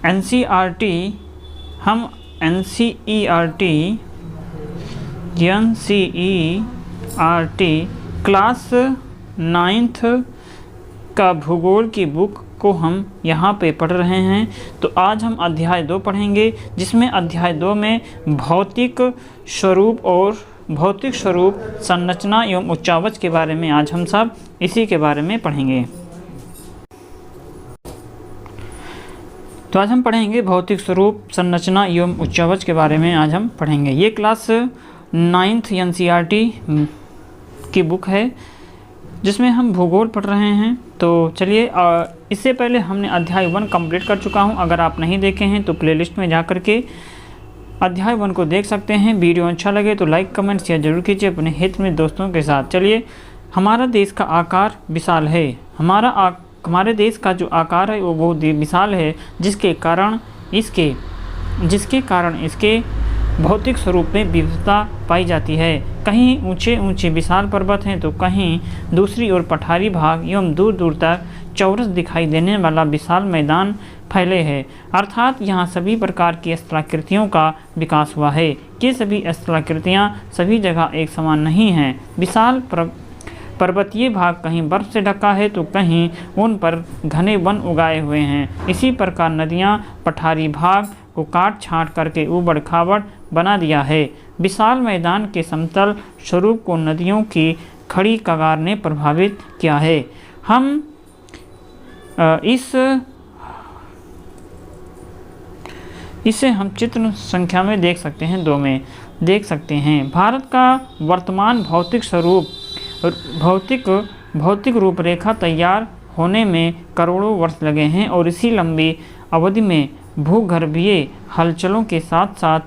NCERT हम NCERT class 9th का भूगोल की बुक को हम यहाँ पे पढ़ रहे हैं। तो आज हम अध्याय 2 पढ़ेंगे, जिसमें अध्याय 2 में भौतिक स्वरूप संरचना एवं उच्चावच के बारे में आज हम सब इसी के बारे में पढ़ेंगे। तो आज हम पढ़ेंगे भौतिक स्वरूप संरचना एवं उच्चावच के बारे में आज हम पढ़ेंगे। ये क्लास 9th एनसीईआरटी की बुक है, जिसमें हम भूगोल पढ़ रहे हैं। तो चलिए, इससे पहले हमने अध्याय 1 कंप्लीट कर चुका हूं। अगर आप नहीं देखे हैं तो प्लेलिस्ट में जा कर के अध्याय 1 को देख सकते हैं। वीडियो अच्छा लगे तो लाइक कमेंट शेयर जरूर कीजिए अपने हित में दोस्तों के साथ। चलिए, हमारा देश का आकार विशाल है। हमारे देश का जो आकार है वो बहुत विशाल है, जिसके कारण इसके भौतिक स्वरूप में विविधता पाई जाती है। कहीं ऊंचे ऊंचे विशाल पर्वत हैं तो कहीं दूसरी ओर पठारी भाग एवं दूर दूर तक चौरस दिखाई देने वाला विशाल मैदान फैले हैं। अर्थात यहाँ सभी प्रकार की स्थलाकृतियों का विकास हुआ है। ये सभी स्थलाकृतियाँ सभी जगह एक समान नहीं हैं। विशाल पर्वतीय भाग कहीं बर्फ से ढका है तो कहीं उन पर घने वन उगाए हुए हैं। इसी प्रकार नदियाँ पठारी भाग को काट छाँट करके ऊबड़ खाबड़ बना दिया है। विशाल मैदान के समतल स्वरूप को नदियों की खड़ी कगार ने प्रभावित किया है। हम इसे हम चित्र संख्या में देख सकते हैं, 2 में देख सकते हैं। भारत का वर्तमान भौतिक रूपरेखा तैयार होने में करोड़ों वर्ष लगे हैं और इसी लंबी अवधि में भूगर्भीय हलचलों के साथ साथ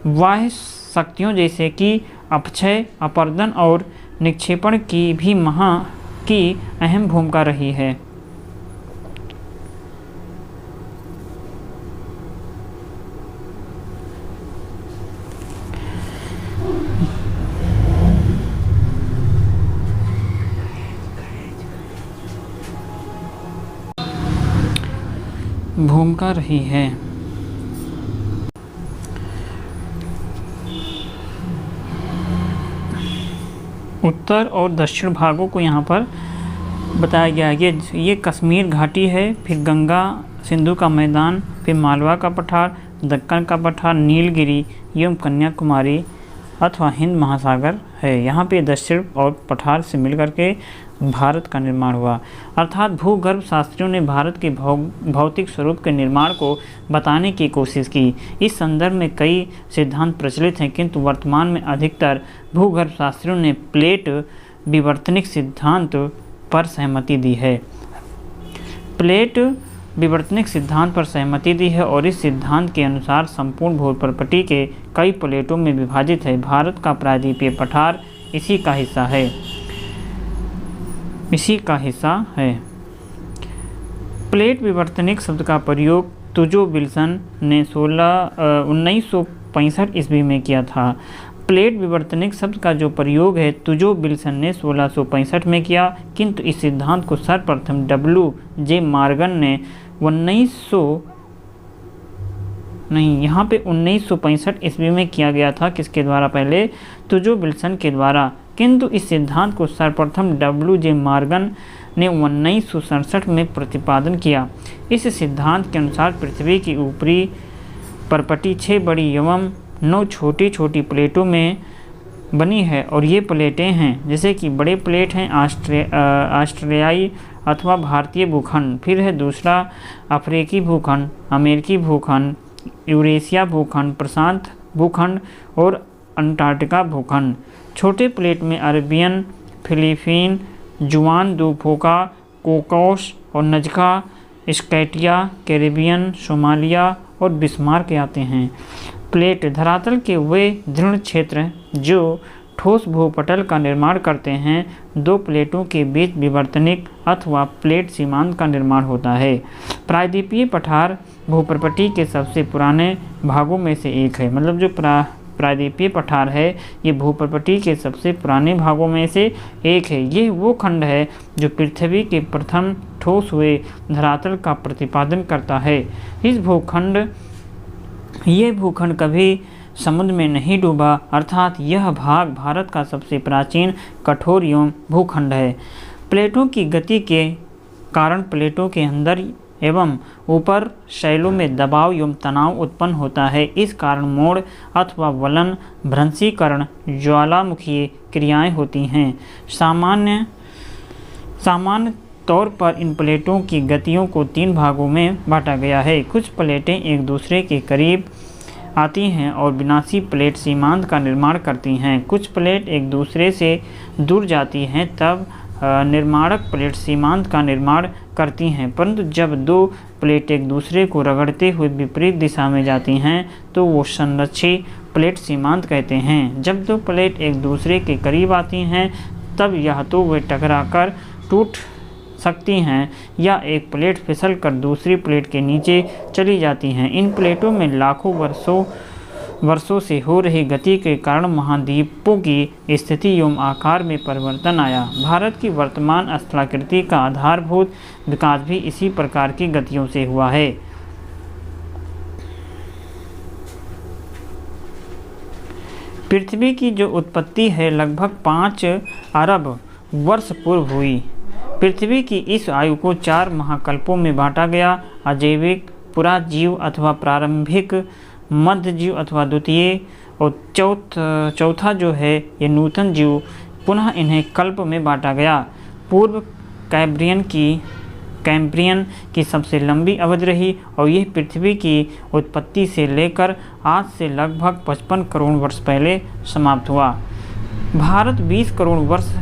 बाह्य शक्तियों जैसे कि अपक्षय, अपरदन और निक्षेपण की भी अहम भूमिका रही है। उत्तर और दक्षिण भागों को यहाँ पर बताया गया है। ये कश्मीर घाटी है, फिर गंगा सिंधु का मैदान, फिर मालवा का पठार, दक्कन का पठार, नीलगिरी एवं कन्याकुमारी अथवा हिंद महासागर है। यहाँ पे दक्षिण और पठार से मिलकर के भारत का निर्माण हुआ। अर्थात भूगर्भ शास्त्रियों ने भारत के भौतिक स्वरूप के निर्माण को बताने की कोशिश की। इस संदर्भ में कई सिद्धांत प्रचलित हैं, किंतु वर्तमान में अधिकतर भूगर्भ शास्त्रियों ने प्लेट विवर्तनिक सिद्धांत पर सहमति दी है। प्लेट विवर्तनिक सिद्धांत पर सहमति दी है और इस सिद्धांत के अनुसार संपूर्ण भूप्रपटी के कई प्लेटों में विभाजित है। भारत का प्रायद्वीपीय पठार इसी का हिस्सा है। प्लेट विवर्तनिक शब्द का प्रयोग तुजो विल्सन ने 1965 ईस्वी में किया था। प्लेट विवर्तनिक शब्द का जो प्रयोग है तुजो विल्सन ने 1665 में किया, किंतु इस सिद्धांत को सर्वप्रथम W.J. मॉर्गन ने 1965 ईस्वी में किया गया था। किसके द्वारा? पहले तुजो विल्सन के द्वारा। किंतु इस सिद्धांत को सर्वप्रथम W.J. मॉर्गन ने 1967 में प्रतिपादन किया। इस सिद्धांत के अनुसार पृथ्वी की ऊपरी परपटी 6 बड़ी एवं 9 छोटी छोटी प्लेटों में बनी है और ये प्लेटें हैं, जैसे कि बड़े प्लेट हैं ऑस्ट्रेलियाई अथवा भारतीय भूखंड, फिर है दूसरा अफ्रीकी भूखंड, अमेरिकी भूखंड, यूरेशिया भूखंड, प्रशांत भूखंड और अंटार्कटिका भूखंड। छोटे प्लेट में अरेबियन, फिलीपीन, जुआन दो फोका, कोकोस और नजका, स्कैटिया, कैरिबियन, सोमालिया और बिस्मार्क आते हैं। प्लेट धरातल के वे दृढ़ क्षेत्र जो ठोस भूपटल का निर्माण करते हैं। 2 प्लेटों के बीच विवर्तनिक अथवा प्लेट सीमांत का निर्माण होता है। प्रायद्वीपीय पठार भूप्रपटी के सबसे पुराने भागों में से एक है। मतलब जो प्रायद्वीपीय पठार है, ये भूप्रपटी के सबसे पुराने भागों में से एक है। ये वो खंड है जो पृथ्वी के प्रथम ठोस हुए धरातल का प्रतिपादन करता है। ये भूखंड कभी समुद्र में नहीं डूबा, अर्थात यह भाग भारत का सबसे प्राचीन कठोर एवं भूखंड है। प्लेटों की गति के कारण प्लेटों के अंदर एवं ऊपर शैलों में दबाव एवं तनाव उत्पन्न होता है। इस कारण मोड़ अथवा वलन, भ्रंशीकरण, ज्वालामुखीय क्रियाएं होती हैं। सामान्य तौर पर इन प्लेटों की गतियों को 3 भागों में बांटा गया है। कुछ प्लेटें एक दूसरे के करीब आती हैं और विनाशी प्लेट सीमांत का निर्माण करती हैं। कुछ प्लेट एक दूसरे से दूर जाती हैं, तब निर्माणक प्लेट सीमांत का निर्माण करती हैं। परंतु जब 2 प्लेट एक दूसरे को रगड़ते हुए विपरीत दिशा में जाती हैं तो वो संरक्षी प्लेट सीमांत कहते हैं। जब 2 प्लेट एक दूसरे के करीब आती हैं तब या तो वे टकराकर टूट सकती हैं या एक प्लेट फिसलकर दूसरी प्लेट के नीचे चली जाती हैं। इन प्लेटों में लाखों वर्षों से हो रही गति के कारण महाद्वीपों की स्थिति एवं आकार में परिवर्तन आया। भारत की वर्तमान स्थलाकृति का आधारभूत विकास भी इसी प्रकार की गतियों से हुआ है। पृथ्वी की जो उत्पत्ति है लगभग 5 अरब वर्ष पूर्व हुई। पृथ्वी की इस आयु को 4 महाकल्पों में बांटा गया। अजैविक, पुराजीव अथवा प्रारंभिक, मध्य जीव अथवा द्वितीय और चौथा जो है ये नूतन जीव। पुनः इन्हें कल्प में बांटा गया। पूर्व कैम्ब्रियन की सबसे लंबी अवधि रही और यह पृथ्वी की उत्पत्ति से लेकर आज से लगभग 55 करोड़ वर्ष पहले समाप्त हुआ। भारत 20 करोड़ वर्ष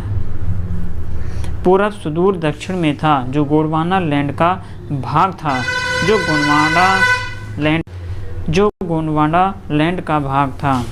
पूर्व सुदूर दक्षिण में था, जो गोंडवाना लैंड का भाग था, जो गोंडवाना लैंड का भाग था।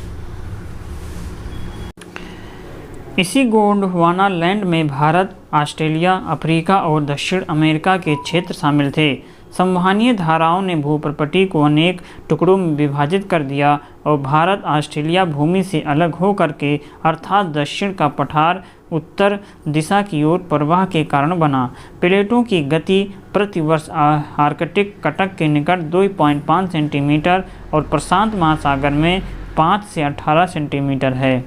इसी गोंडवाना लैंड में भारत, ऑस्ट्रेलिया, अफ्रीका और दक्षिण अमेरिका के क्षेत्र शामिल थे। संवहनीय धाराओं ने भूप्रपटी को अनेक टुकड़ों में विभाजित कर दिया और भारत ऑस्ट्रेलिया भूमि से अलग होकर के अर्थात दक्षिण का पठार उत्तर दिशा की ओर प्रवाह के कारण बना। प्लेटों की गति प्रति वर्ष आर्कटिक कटक के निकट 2.5 सेंटीमीटर और प्रशांत महासागर में 5 से 18 सेंटीमीटर है।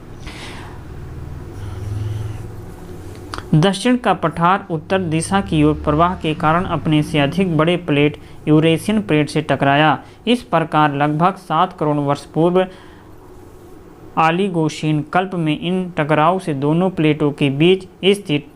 दक्षिण का पठार उत्तर दिशा की ओर प्रवाह के कारण अपने से अधिक बड़े प्लेट यूरेशियन प्लेट से टकराया। इस प्रकार लगभग 7 करोड़ वर्ष पूर्व ओलिगोसीन कल्प में इन टकराव से दोनों प्लेटों के बीच स्थित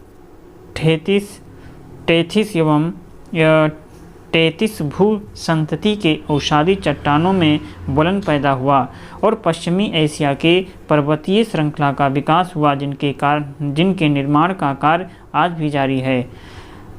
टेथिस भू संतति के औषधि चट्टानों में वलन पैदा हुआ और पश्चिमी एशिया के पर्वतीय श्रृंखला का विकास हुआ, जिनके निर्माण का कार्य आज भी जारी है।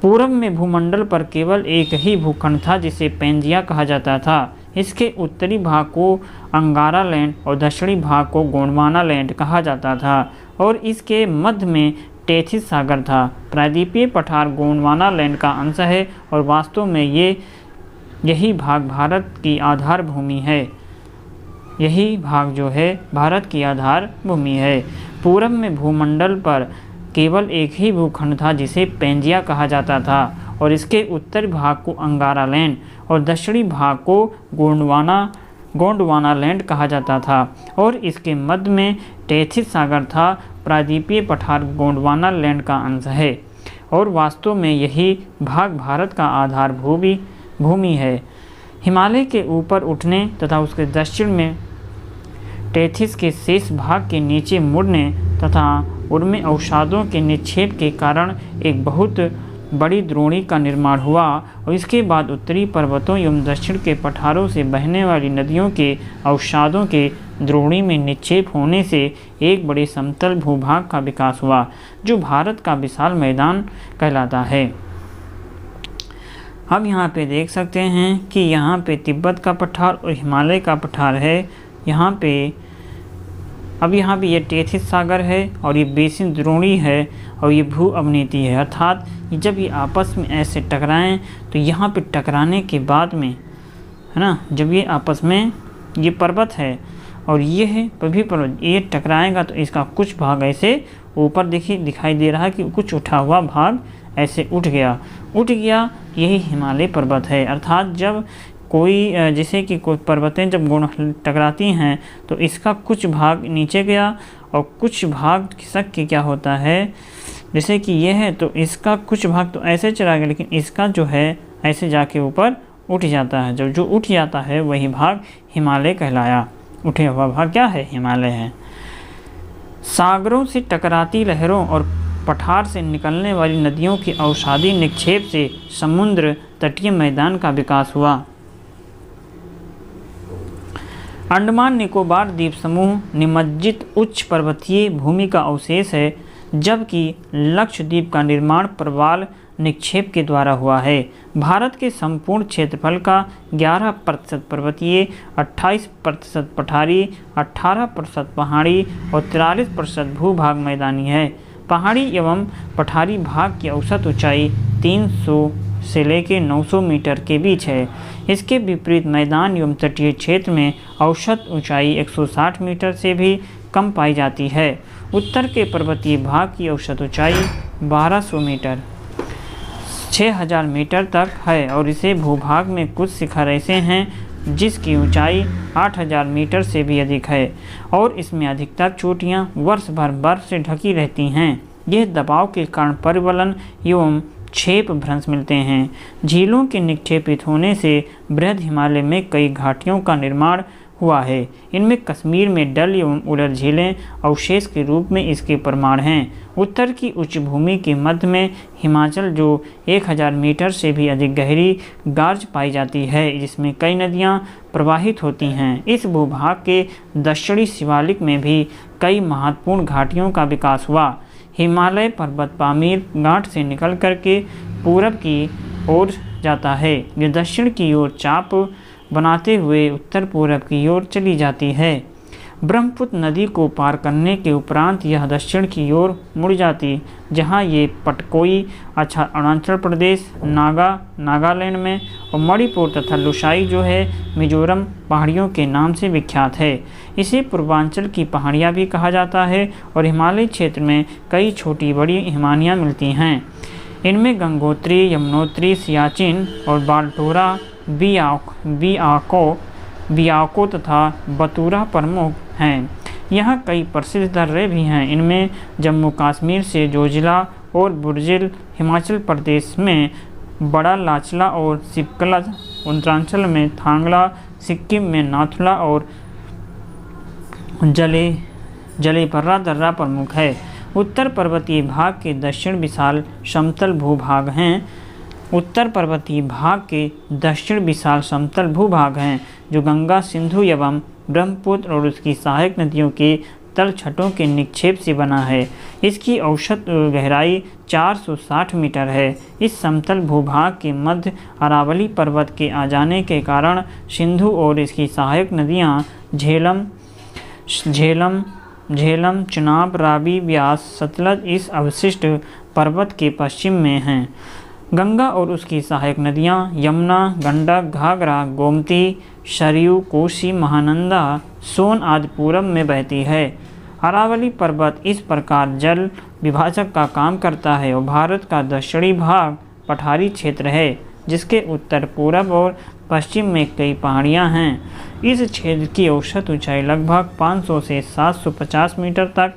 पूर्व में भूमंडल पर केवल एक ही भूखंड था जिसे पेंजिया कहा जाता था। इसके उत्तरी भाग को अंगारा लैंड और दक्षिणी भाग को गोंडवाना लैंड कहा जाता था और इसके मध्य में टेथिस सागर था। प्रायद्वीपीय पठार गोंडवाना लैंड का अंश है और वास्तव में यही भाग भारत की आधार भूमि है। यही भाग जो है भारत की आधार भूमि है। पूर्व में भूमंडल पर केवल एक ही भूखंड था जिसे पेंजिया कहा जाता था और इसके उत्तरी भाग को अंगारा लैंड और दक्षिणी भाग को गोंडवाना लैंड कहा जाता था और इसके मध्य में टेथिस सागर था। प्रायद्वीपीय पठार गोंडवाना लैंड का अंश है और वास्तव में यही भाग भारत का आधार भूमि है। हिमालय के ऊपर उठने तथा उसके दक्षिण में टेथिस के शेष भाग के नीचे मुड़ने तथा उनमें अवसादों के निक्षेप के कारण एक बहुत बड़ी द्रोणी का निर्माण हुआ और इसके बाद उत्तरी पर्वतों एवं दक्षिण के पठारों से बहने वाली नदियों के अवसादों के द्रोणी में निक्षेप होने से एक बड़े समतल भूभाग का विकास हुआ, जो भारत का विशाल मैदान कहलाता है। अब यहाँ पे देख सकते हैं कि यहाँ पे तिब्बत का पठार और हिमालय का पठार है। यहाँ पे ये टेथिस सागर है और ये बेसिन द्रोणी है और ये भू अवनीति है, अर्थात जब ये आपस में ऐसे टकराएं तो यहाँ पे टकराने के बाद में है ना, जब ये आपस में ये पर्वत है और ये है पृथ्वी पर्वत, ये टकराएगा तो इसका कुछ भाग ऐसे ऊपर दिखाई दे रहा है कि कुछ उठा हुआ भाग ऐसे उठ गया, यही हिमालय पर्वत है। अर्थात जब कोई जैसे कि कोई पर्वतें जब गुण टकराती हैं तो इसका कुछ भाग नीचे गया और कुछ भाग खिसक के क्या होता है, जैसे कि ये है तो इसका कुछ भाग तो ऐसे चला गया, लेकिन इसका जो है ऐसे जाके ऊपर उठ जाता है। जब जो उठ जाता है वही भाग हिमालय कहलाया। उठे हुआ भाग क्या है, हिमालय है। सागरों से टकराती लहरों और पठार से निकलने वाली नदियों के अवसादी निक्षेप से समुद्र तटीय मैदान का विकास हुआ। अंडमान निकोबार द्वीप समूह निमज्जित उच्च पर्वतीय भूमि का अवशेष है, जबकि लक्षद्वीप का निर्माण प्रवाल निक्षेप के द्वारा हुआ है। भारत के संपूर्ण क्षेत्रफल का 11% पर्वतीय, 28% पठारी, 18% पहाड़ी और 43% भूभाग मैदानी है। पहाड़ी एवं पठारी भाग की औसत ऊंचाई 300 से लेकर 900 मीटर के बीच है। इसके विपरीत मैदान एवं तटीय क्षेत्र में औसत ऊंचाई 160 मीटर से भी कम पाई जाती है। उत्तर के पर्वतीय भाग की औसत ऊंचाई 1200 मीटर 6000 मीटर तक है और इसे भूभाग में कुछ शिखर ऐसे हैं जिसकी ऊंचाई 8000 मीटर से भी अधिक है और इसमें अधिकतर चोटियां वर्ष भर बर्फ से ढकी रहती हैं। यह दबाव के कारण परिवलन एवं क्षेप भ्रंश मिलते हैं। झीलों के निक्षेपित होने से बृहद हिमालय में कई घाटियों का निर्माण हुआ है। इनमें कश्मीर में डल एवं उलर झीलें अवशेष के रूप में इसके प्रमाण हैं। उत्तर की उच्च भूमि के मध्य में हिमाचल जो 1000 मीटर से भी अधिक गहरी गार्ज पाई जाती है, जिसमें कई नदियां प्रवाहित होती हैं। इस भूभाग के दक्षिणी शिवालिक में भी कई महत्वपूर्ण घाटियों का विकास हुआ। हिमालय पर्वत पामीर घाट से निकल करके पूरब की ओर जाता है। यह दक्षिण की ओर चाप बनाते हुए उत्तर पूरब की ओर चली जाती है। ब्रह्मपुत्र नदी को पार करने के उपरांत यह दक्षिण की ओर मुड़ जाती, जहां ये पटकोई अरुणाचल प्रदेश, नागालैंड में और मणिपुर तथा लुसाई जो है मिजोरम पहाड़ियों के नाम से विख्यात है। इसे पूर्वांचल की पहाड़ियाँ भी कहा जाता है और हिमालय क्षेत्र में कई छोटी बड़ी हिमानियाँ मिलती हैं। इनमें गंगोत्री, यमुनोत्री, सियाचिन और बाल्टोरा, बियाको तथा बतूरा प्रमुख हैं। यहाँ कई प्रसिद्ध दर्रे भी हैं। इनमें जम्मू कश्मीर से जोजिला और बुर्जिल, हिमाचल प्रदेश में बड़ा लाचला और सिपकला, उत्तरांचल में थांगला, सिक्किम में नाथुला और जलेपरा दर्रा प्रमुख है। उत्तर पर्वतीय भाग के दक्षिण विशाल समतल भूभाग हैं। जो गंगा, सिंधु एवं ब्रह्मपुत्र और उसकी सहायक नदियों के तलछटों के निक्षेप से बना है। इसकी औसत गहराई 460 मीटर है। इस समतल भूभाग के मध्य अरावली पर्वत के आ जाने के कारण सिंधु और इसकी सहायक नदियाँ झेलम, चिनाब, रावी, ब्यास, सतलज इस अवशिष्ट पर्वत के पश्चिम में हैं। गंगा और उसकी सहायक नदियाँ यमुना, गंडक, घाघरा, गोमती, सरयू, कोसी, महानंदा, सोन आदि पूरब में बहती है। अरावली पर्वत इस प्रकार जल विभाजक का काम करता है और भारत का दक्षिणी भाग पठारी क्षेत्र है, जिसके उत्तर पूरब और पश्चिम में कई पहाड़ियाँ हैं। इस क्षेत्र की औसत ऊंचाई लगभग 500 से 750 मीटर तक।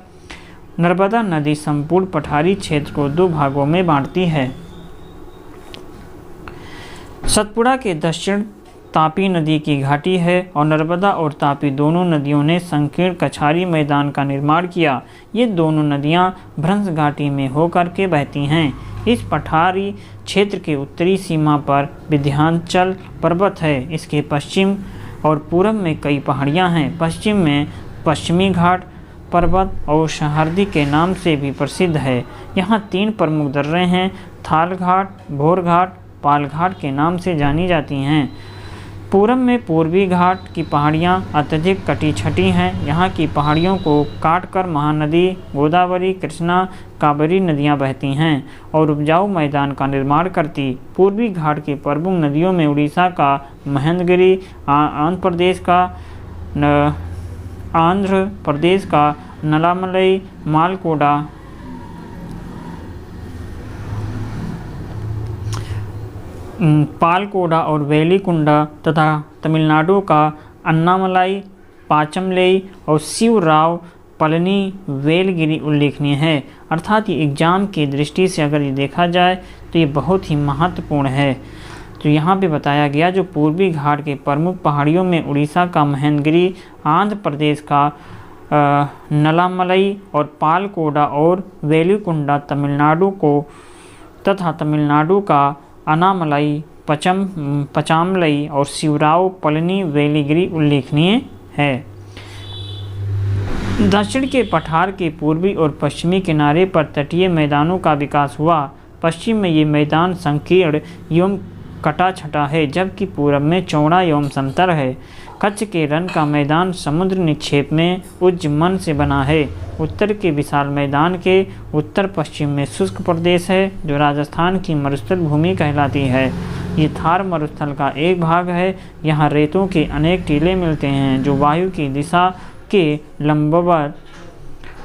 नर्मदा नदी संपूर्ण पठारी क्षेत्र को दो भागों में बांटती है। सतपुड़ा के दक्षिण तापी नदी की घाटी है और नर्मदा और तापी दोनों नदियों ने संकीर्ण कछारी मैदान का निर्माण किया। ये दोनों नदियाँ भ्रंश घाटी में होकर के बहती हैं। इस पठारी क्षेत्र के उत्तरी सीमा पर विंध्याचल पर्वत है। इसके पश्चिम और पूरब में कई पहाड़ियाँ हैं। पश्चिम में पश्चिमी घाट पर्वत और शहरदी के नाम से भी प्रसिद्ध है। यहाँ 3 प्रमुख दर्रे हैं। थाल घाट, भोर घाट, पाल घाट के नाम से जानी जाती हैं। पूरब में पूर्वी घाट की पहाड़ियाँ अत्यधिक कटी छटी हैं। यहाँ की पहाड़ियों को काटकर महानदी, गोदावरी, कृष्णा, कावेरी नदियाँ बहती हैं और उपजाऊ मैदान का निर्माण करती। पूर्वी घाट की प्रमुख नदियों में उड़ीसा का महेंद्रगिरी, आंध्र प्रदेश का आंध्र प्रदेश का नलामलई, पालकोडा और वेलिकुंडा तथा तमिलनाडु का अन्नामलाई, पाचमलई और शिवराव पलनी वेलगिरी उल्लेखनीय है। अर्थात ये एग्जाम की दृष्टि से अगर ये देखा जाए तो ये बहुत ही महत्वपूर्ण है। तो यहाँ पे बताया गया जो पूर्वी घाट के प्रमुख पहाड़ियों में उड़ीसा का महेंद्रगिरी, आंध्र प्रदेश का नलामलई और पालकोडा और वेलिकुंडा तमिलनाडु को तथा तमिलनाडु का अनामलई, पचामलई और शिवराव पलनी वेलिगिरी उल्लेखनीय है। दक्षिण के पठार के पूर्वी और पश्चिमी किनारे पर तटीय मैदानों का विकास हुआ। पश्चिम में ये मैदान संकीर्ण एवं कटा छटा है, जबकि पूरब में चौड़ा एवं समतल है। कच्छ के रण का मैदान समुद्र निक्षेप में उज्जमन से बना है। उत्तर के विशाल मैदान के उत्तर पश्चिम में शुष्क प्रदेश है, जो राजस्थान की मरुस्थल भूमि कहलाती है। ये थार मरुस्थल का एक भाग है। यहाँ रेतों के अनेक टीले मिलते हैं, जो वायु की दिशा के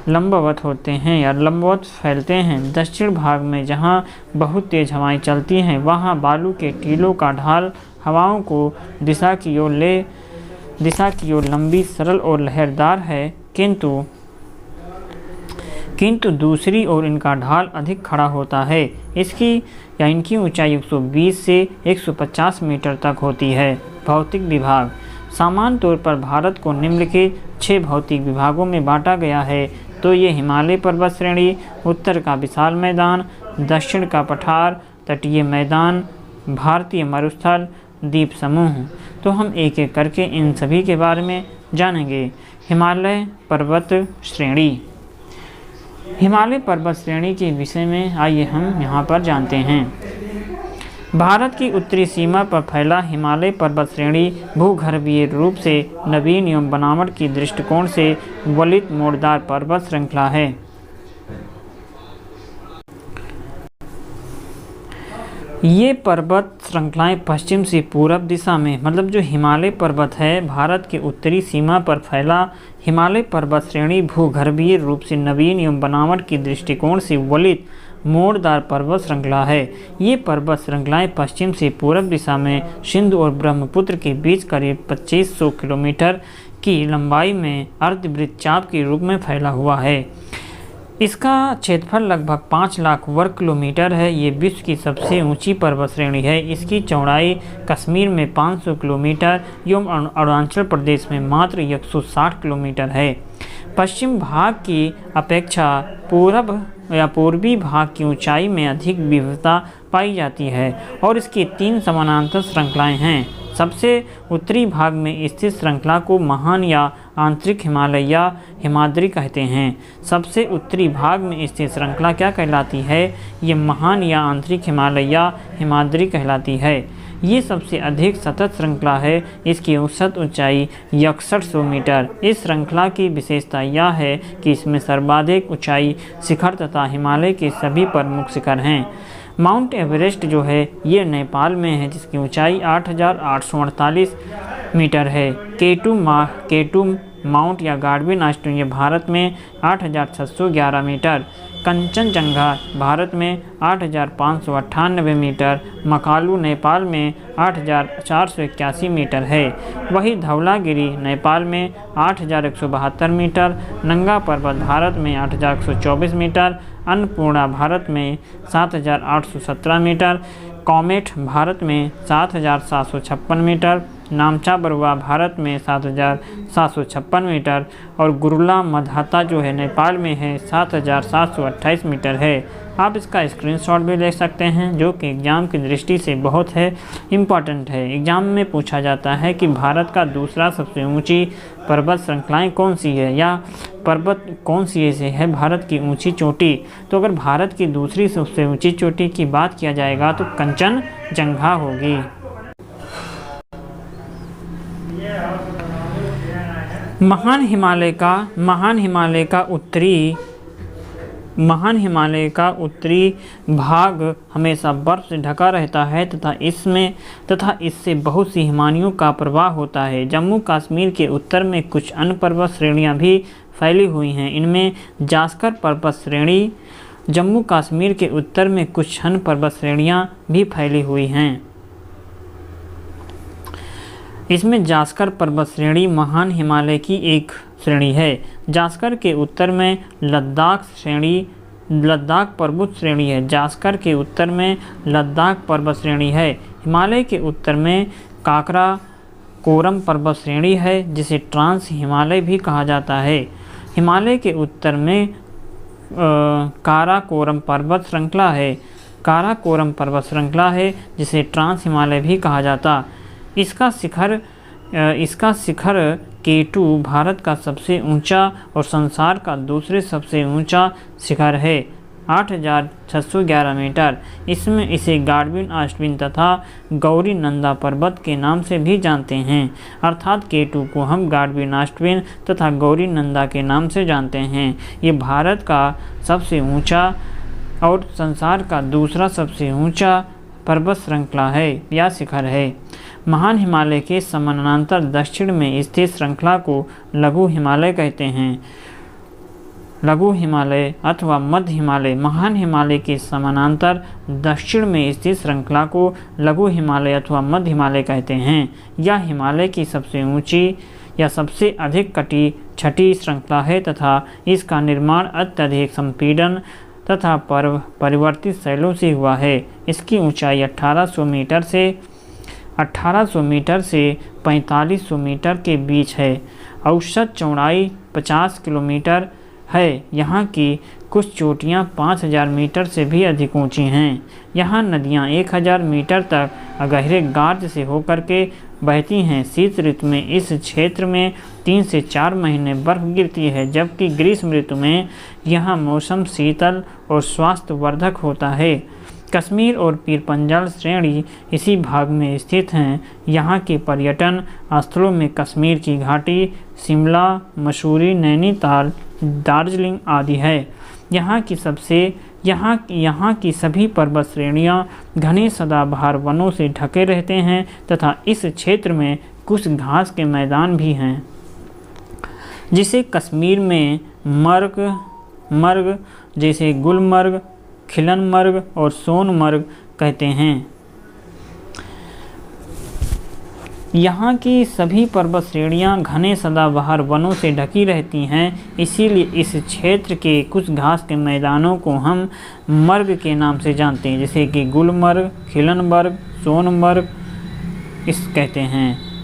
लंबवत होते हैं या लंबवत फैलते हैं। दक्षिण भाग में जहाँ बहुत तेज हवाएं चलती हैं, वहाँ बालू के टीलों का ढाल हवाओं को दिशा की ओर लंबी, सरल और लहरदार है, किंतु दूसरी ओर इनका ढाल अधिक खड़ा होता है। इनकी ऊंचाई 120 से 150 मीटर तक होती है। भौतिक विभाग सामान्य तौर पर भारत को निम्नलिखित 6 भौतिक विभागों में बांटा गया है। तो ये हिमालय पर्वत श्रेणी, उत्तर का विशाल मैदान, दक्षिण का पठार, तटीय मैदान, भारतीय मरुस्थल, द्वीप समूह। तो हम एक एक करके इन सभी के बारे में जानेंगे। हिमालय पर्वत श्रेणी। हिमालय पर्वत श्रेणी के विषय में आइए हम यहाँ पर जानते हैं। भारत की उत्तरी सीमा पर फैला हिमालय पर्वत श्रेणी भूगर्भीय रूप से नवीन एवं बनावट की दृष्टिकोण से वलित मोड़दार पर्वत श्रृंखला है। ये पर्वत श्रृंखलाएं पश्चिम से पूरब दिशा में, मतलब जो हिमालय पर्वत है, भारत के उत्तरी सीमा पर फैला हिमालय पर्वत श्रेणी भूगर्भीय रूप से नवीन एवं बनावट की दृष्टिकोण से वलित मोड़दार पर्वत श्रृंखला है। ये पर्वत श्रृंखलाएं पश्चिम से पूरब दिशा में सिंधु और ब्रह्मपुत्र के बीच करीब 2500 किलोमीटर की लंबाई में अर्धवृत्तचाप के रूप में फैला हुआ है। इसका क्षेत्रफल लगभग 5 लाख वर्ग किलोमीटर है। ये विश्व की सबसे ऊंची पर्वत श्रेणी है। इसकी चौड़ाई कश्मीर में 500 किलोमीटर एवं अरुणाचल प्रदेश में मात्र 160 किलोमीटर है। पश्चिम भाग की अपेक्षा पूर्वी भाग की ऊंचाई में अधिक विविधता पाई जाती है और इसकी 3 समानांतर श्रृंखलाएं हैं। सबसे उत्तरी भाग में स्थित श्रृंखला को महान या आंतरिक हिमालय या हिमाद्री कहते हैं। सबसे उत्तरी भाग में स्थित श्रृंखला क्या कहलाती है? ये महान या आंतरिक हिमालय या हिमाद्री कहलाती है। ये सबसे अधिक सतत श्रृंखला है। इसकी औसत ऊंचाई 6100 मीटर। इस श्रृंखला की विशेषता यह है कि इसमें सर्वाधिक ऊंचाई शिखर तथा हिमालय के सभी प्रमुख शिखर हैं। माउंट एवरेस्ट जो है ये नेपाल में है, जिसकी ऊंचाई 8848 मीटर है। केटू माउंट या गार्डविन आइलैंड ये भारत में 8611 मीटर। कंचनजंगा भारत में 8598 मीटर। मकालू नेपाल में 8481 मीटर है। वही धवलागिरी नेपाल में 8172 मीटर। नंगा पर्वत भारत में 8124 मीटर। अन्नपूर्णा भारत में 7817 मीटर। कॉमेट भारत में 7756 मीटर। नामचा बरुआ भारत में 7756 मीटर और गुरुला मधाता जो है नेपाल में है 7728 मीटर है। आप इसका स्क्रीनशॉट भी ले सकते हैं, जो कि एग्ज़ाम की दृष्टि से बहुत है इम्पॉर्टेंट है। एग्ज़ाम में पूछा जाता है कि भारत का दूसरा सबसे ऊंची पर्वत श्रृंखलाएं कौन सी है या पर्वत कौन सी ऐसे है भारत की ऊंची चोटी। तो अगर भारत की दूसरी सबसे ऊंची चोटी की बात किया जाएगा तो कंचनजंगा होगी। महान हिमालय का महान हिमालय का उत्तरी भाग हमेशा बर्फ से ढका रहता है तथा इससे बहुत सी हिमानियों का प्रवाह होता है। जम्मू कश्मीर के उत्तर में कुछ अन्य पर्वत श्रेणियां भी फैली हुई हैं। इनमें जास्कर पर्वत श्रेणी, जम्मू कश्मीर के उत्तर में कुछ अन्य पर्वत श्रेणियां भी फैली हुई हैं। इसमें जास्कर पर्वत श्रेणी महान हिमालय की एक श्रेणी है। जास्कर के उत्तर में लद्दाख पर्वत श्रेणी है। जास्कर के उत्तर में लद्दाख पर्वत श्रेणी है। हिमालय के उत्तर में काकरा कोरम पर्वत श्रेणी है, जिसे ट्रांस हिमालय भी कहा जाता है। हिमालय के उत्तर में काराकोरम पर्वत श्रृंखला है। काराकोरम पर्वत श्रृंखला है, जिसे ट्रांस हिमालय भी कहा जाता। इसका शिखर K2 भारत का सबसे ऊंचा और संसार का दूसरे सबसे ऊंचा शिखर है, 8,611 मीटर। इसमें इसे गाडविन आश्विन तथा गौरी नंदा पर्वत के नाम से भी जानते हैं, अर्थात K2 को हम गाडविन आश्विन तथा गौरी नंदा के नाम से जानते हैं। ये भारत का सबसे ऊंचा और संसार का दूसरा सबसे ऊंचा पर्वत श्रृंखला है या शिखर है। महान हिमालय के समानांतर दक्षिण में स्थित श्रृंखला को लघु हिमालय कहते हैं। लघु हिमालय अथवा मध्य हिमालय। महान हिमालय के समानांतर दक्षिण में स्थित श्रृंखला को लघु हिमालय अथवा मध्य हिमालय कहते हैं। यह हिमालय की सबसे ऊंची या सबसे अधिक कटी छठी श्रृंखला है तथा इसका निर्माण अत्यधिक संपीड़न तथा परिवर्तित शैलों से हुआ है। इसकी ऊंचाई 1800 मीटर से 4500 मीटर के बीच है। औसत चौड़ाई 50 किलोमीटर है। यहाँ की कुछ चोटियाँ 5000 मीटर से भी अधिक ऊंची हैं। यहाँ नदियाँ 1000 मीटर तक गहरे गार्ज से होकर के बहती हैं। शीत ऋतु में इस क्षेत्र में 3 से 4 महीने बर्फ गिरती है, जबकि ग्रीष्म ऋतु में यहाँ मौसम शीतल और स्वास्थ्यवर्धक होता है। कश्मीर और पीर पंजाल श्रेणी इसी भाग में स्थित हैं। यहाँ के पर्यटन स्थलों में कश्मीर की घाटी, शिमला, मसूरी, नैनीताल, दार्जिलिंग आदि है। यहाँ की सभी पर्वत श्रेणियाँ घने सदाबहार वनों से ढके रहते हैं तथा इस क्षेत्र में कुछ घास के मैदान भी हैं, जिसे कश्मीर में मर्ग जैसे गुलमर्ग, खिलनमर्ग और सोनमर्ग कहते हैं। यहाँ की सभी पर्वत श्रेणियाँ घने सदाबहार वनों से ढकी रहती हैं, इसीलिए इस क्षेत्र के कुछ घास के मैदानों को हम मर्ग के नाम से जानते हैं, जैसे कि गुलमर्ग, खिलनमर्ग, सोनमर्ग इस कहते हैं।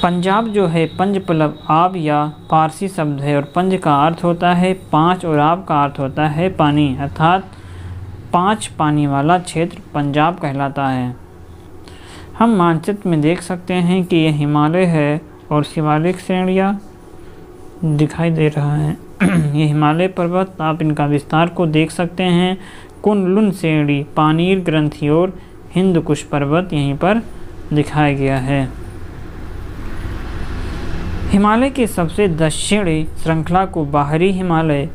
पंजाब जो है पंज प्लब आब या फारसी शब्द है और पंज का अर्थ होता है 5 और आब का अर्थ होता है पानी, अर्थात 5 पानी वाला क्षेत्र पंजाब कहलाता है। हम मानचित्र में देख सकते हैं कि यह हिमालय है और शिवालिक श्रेणियाँ दिखाई दे रहा है। ये हिमालय पर्वत, आप इनका विस्तार को देख सकते हैं। कुनलुन श्रेणी, पानीर ग्रंथि और हिंदकुश पर्वत यहीं पर दिखाया गया है। हिमालय के सबसे दक्षिणी श्रृंखला को बाहरी हिमालय,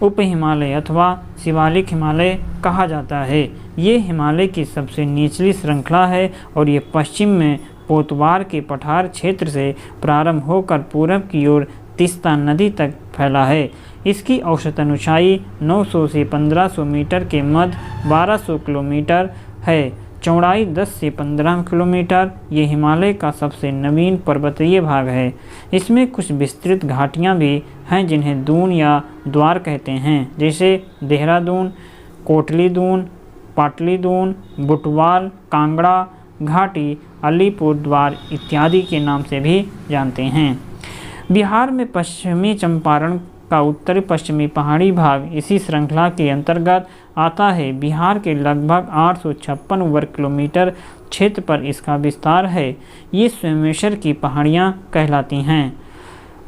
उप हिमालय अथवा शिवालिक हिमालय कहा जाता है। ये हिमालय की सबसे निचली श्रृंखला है और ये पश्चिम में पोतवार के पठार क्षेत्र से प्रारंभ होकर पूरब की ओर तीस्ता नदी तक फैला है। इसकी औसतन ऊंचाई 900 से 1500 मीटर के मध्य 1200 किलोमीटर है। चौड़ाई 10 से 15 किलोमीटर। ये हिमालय का सबसे नवीन पर्वतीय भाग है। इसमें कुछ विस्तृत घाटियाँ भी हैं जिन्हें दून या द्वार कहते हैं, जैसे देहरादून, कोटली दून, पाटली दून, बुटवाल, कांगड़ा घाटी, अलीपुर द्वार इत्यादि के नाम से भी जानते हैं। बिहार में पश्चिमी चंपारण का उत्तरी पश्चिमी पहाड़ी भाग इसी श्रृंखला के अंतर्गत आता है। बिहार के लगभग 856 वर्ग किलोमीटर क्षेत्र पर इसका विस्तार है। ये सोमेश्वर की पहाड़ियाँ कहलाती हैं।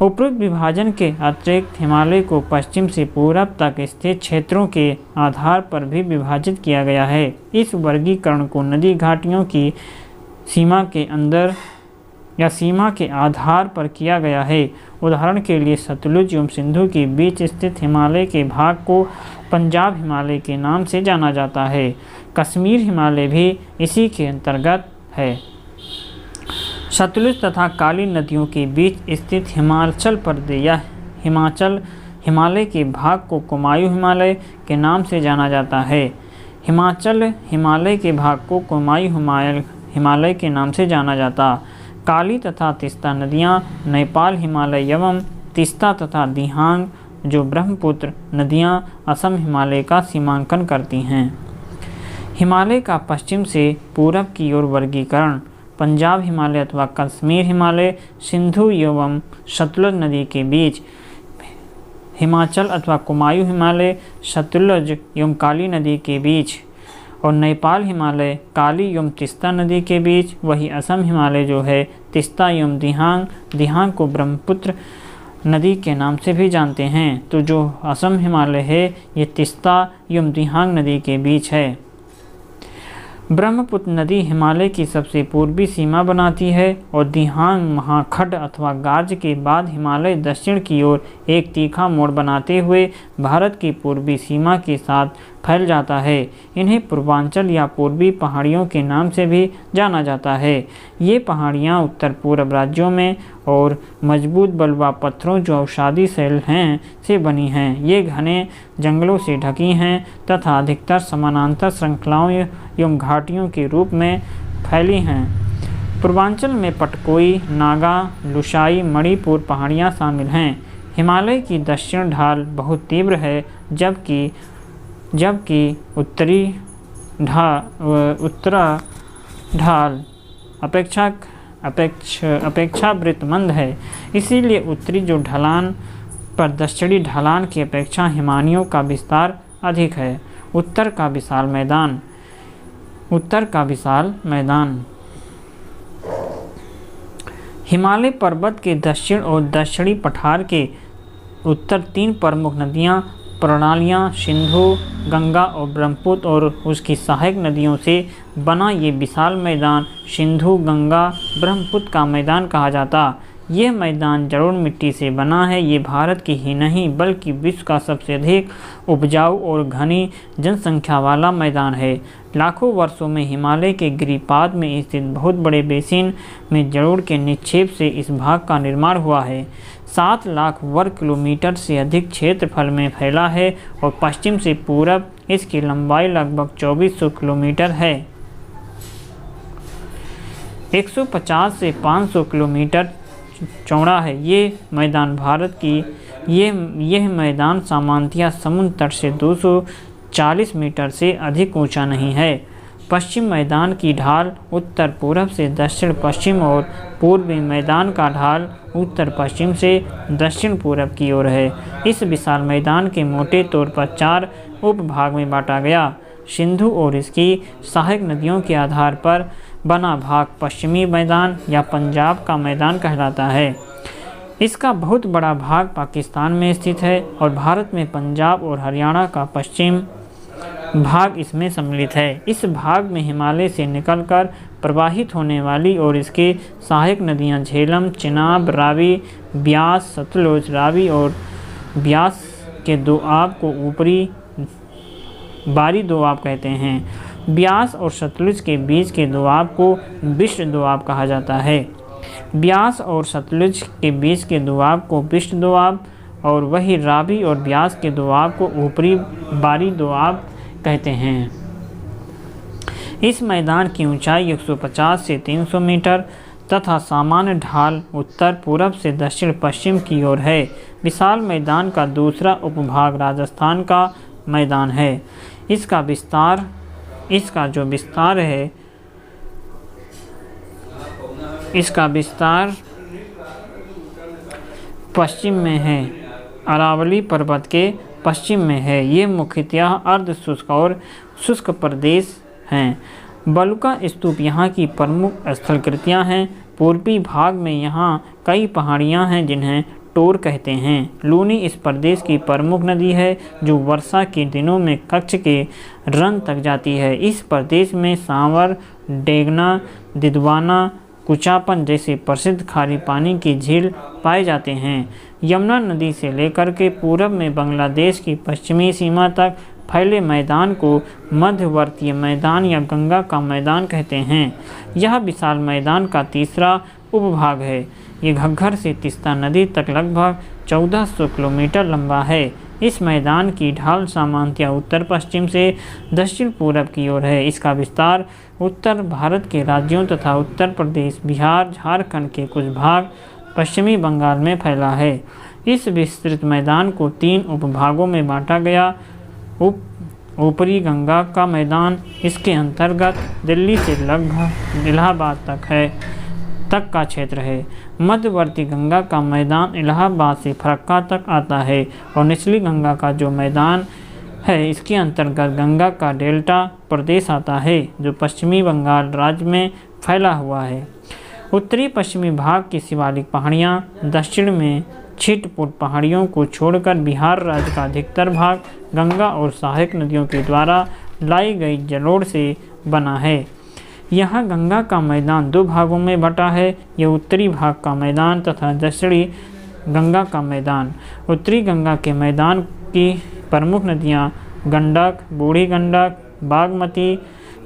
उपरोक्त विभाजन के अतिरिक्त हिमालय को पश्चिम से पूरब तक स्थित क्षेत्रों के आधार पर भी विभाजित किया गया है। इस वर्गीकरण को नदी घाटियों की सीमा के अंदर या सीमा के आधार पर किया गया है। उदाहरण के लिए सतलुज एवं सिंधु के बीच स्थित हिमालय के भाग को पंजाब हिमालय के नाम से जाना जाता है। कश्मीर हिमालय भी इसी के अंतर्गत है। सतलुज तथा काली नदियों के बीच स्थित हिमाचल प्रदेश या हिमालय के भाग को कुमायूं हिमालय के नाम से जाना जाता है। हिमाचल हिमालय के भाग को कुमायूं हिमालय के नाम से जाना जाता। काली तथा तीस्ता नदियाँ नेपाल हिमालय एवं तीस्ता तथा दिहांग जो ब्रह्मपुत्र नदियाँ असम हिमालय का सीमांकन करती हैं। हिमालय का पश्चिम से पूरब की ओर वर्गीकरण पंजाब हिमालय अथवा कश्मीर हिमालय, सिंधु एवं सतलुज नदी के बीच हिमाचल अथवा कुमायूं हिमालय, सतलुज एवं काली नदी के बीच, और नेपाल हिमालय काली एवं तीस्ता नदी के बीच। वही असम हिमालय जो है तीस्ता एवं दिहांग को ब्रह्मपुत्र नदी के नाम से भी जानते हैं। तो जो असम हिमालय है ये तीस्ता एवं दिहांग नदी के बीच है। ब्रह्मपुत्र नदी हिमालय की सबसे पूर्वी सीमा बनाती है और दिहांग महाखड्ड अथवा गाज के बाद हिमालय दक्षिण की ओर एक तीखा मोड़ बनाते हुए भारत की पूर्वी सीमा के साथ फैल जाता है। इन्हें पूर्वांचल या पूर्वी पहाड़ियों के नाम से भी जाना जाता है। ये पहाड़ियाँ उत्तर पूर्व राज्यों में और मजबूत बलुआ पत्थरों जो अवसादी शैल हैं से बनी हैं। ये घने जंगलों से ढकी हैं तथा अधिकतर समानांतर श्रृंखलाओं एवं घाटियों के रूप में फैली हैं। पूर्वांचल में पटकोई, नागा, लुसाई, मणिपुर पहाड़ियाँ शामिल हैं। हिमालय की दक्षिण ढाल बहुत तीव्र है जबकि उत्तरी ढाल अपेक्षाकृत मंद है। इसीलिए उत्तरी जो ढलान पर दक्षिणी ढलान की अपेक्षा हिमानियों का विस्तार अधिक है। उत्तर का विशाल मैदान हिमालय पर्वत के दक्षिण और दक्षिणी पठार के उत्तर 3 प्रमुख नदियाँ प्रणालियाँ सिंधु, गंगा और ब्रह्मपुत्र और उसकी सहायक नदियों से बना ये विशाल मैदान सिंधु गंगा ब्रह्मपुत्र का मैदान कहा जाता। ये मैदान जलोढ़ मिट्टी से बना है। ये भारत की ही नहीं बल्कि विश्व का सबसे अधिक उपजाऊ और घनी जनसंख्या वाला मैदान है। लाखों वर्षों में हिमालय के गिरिपाद में स्थित बहुत बड़े बेसिन में जलोढ़ के निक्षेप से इस भाग का निर्माण हुआ है। 7 लाख वर्ग किलोमीटर से अधिक क्षेत्रफल में फैला है और पश्चिम से पूरब इसकी लंबाई लगभग 2400 किलोमीटर है। 150 से 500 किलोमीटर चौड़ा है। ये मैदान यह मैदान सामान्यतः समुद्र तट से 240 मीटर से अधिक ऊंचा नहीं है। पश्चिम मैदान की ढाल उत्तर पूर्व से दक्षिण पश्चिम और पूर्वी मैदान का ढाल उत्तर पश्चिम से दक्षिण पूर्व की ओर है। इस विशाल मैदान के मोटे तौर पर 4 उपभाग में बांटा गया। सिंधु और इसकी सहायक नदियों के आधार पर बना भाग पश्चिमी मैदान या पंजाब का मैदान कहलाता है। इसका बहुत बड़ा भाग पाकिस्तान में स्थित है और भारत में पंजाब और हरियाणा का पश्चिम भाग इसमें सम्मिलित है। इस भाग में हिमालय से निकलकर प्रवाहित होने वाली और इसके सहायक नदियां झेलम, चिनाब, रावी, ब्यास, सतलुज, रावी और ब्यास के दोआब को ऊपरी बारी दोआब कहते हैं। ब्यास और सतलुज के बीच के दोआब को विष्णु दोआब कहा जाता है। ब्यास और सतलुज के बीच के दोआब को विष्णु दोआब और वही रावी और ब्यास के दोआब को ऊपरी बारी दोआब कहते हैं। इस मैदान की ऊंचाई 150 से 300 मीटर तथा सामान्य ढाल उत्तर पूर्व से दक्षिण पश्चिम की ओर है। विशाल मैदान का दूसरा उपभाग राजस्थान का मैदान है। इसका विस्तार पश्चिम में है, अरावली पर्वत के पश्चिम में है। ये मुख्यतः अर्ध शुष्क और शुष्क प्रदेश हैं। बलुका स्तूप यहाँ की प्रमुख स्थलकृतियाँ हैं। पूर्वी भाग में यहाँ कई पहाड़ियाँ हैं जिन्हें टोर कहते हैं। लूनी इस प्रदेश की प्रमुख नदी है जो वर्षा के दिनों में कच्छ के रन तक जाती है। इस प्रदेश में सांवर, डेगना, दिदवाना, कुचापन जैसे प्रसिद्ध खारे पानी की झील पाए जाते हैं। यमुना नदी से लेकर के पूरब में बांग्लादेश की पश्चिमी सीमा तक फैले मैदान को मध्यवर्तीय मैदान या गंगा का मैदान कहते हैं। यह विशाल मैदान का तीसरा उपभाग है। ये घग्गर से तीस्ता नदी तक लगभग 1400 किलोमीटर लंबा है। इस मैदान की ढाल सामान्यतः उत्तर पश्चिम से दक्षिण पूरब की ओर है। इसका विस्तार उत्तर भारत के राज्यों तथा उत्तर प्रदेश, बिहार, झारखंड के कुछ भाग, पश्चिमी बंगाल में फैला है। इस विस्तृत मैदान को 3 उपभागों में बांटा गया। ऊपरी गंगा का मैदान, इसके अंतर्गत दिल्ली से लगभग इलाहाबाद तक का क्षेत्र है। मध्यवर्ती गंगा का मैदान इलाहाबाद से फरक्का तक आता है और निचली गंगा का जो मैदान है, इसके अंतर्गत गंगा का डेल्टा प्रदेश आता है जो पश्चिमी बंगाल राज्य में फैला हुआ है। उत्तरी पश्चिमी भाग की शिवालिक पहाड़ियाँ, दक्षिण में छिटपुट पहाड़ियों को छोड़कर बिहार राज्य का अधिकतर भाग गंगा और सहायक नदियों के द्वारा लाई गई जलोढ़ से बना है। यहाँ गंगा का मैदान 2 भागों में बटा है। यह उत्तरी भाग का मैदान तथा दक्षिणी गंगा का मैदान। उत्तरी गंगा के मैदान की प्रमुख नदियाँ गंडक, बूढ़ी गंडक, बागमती,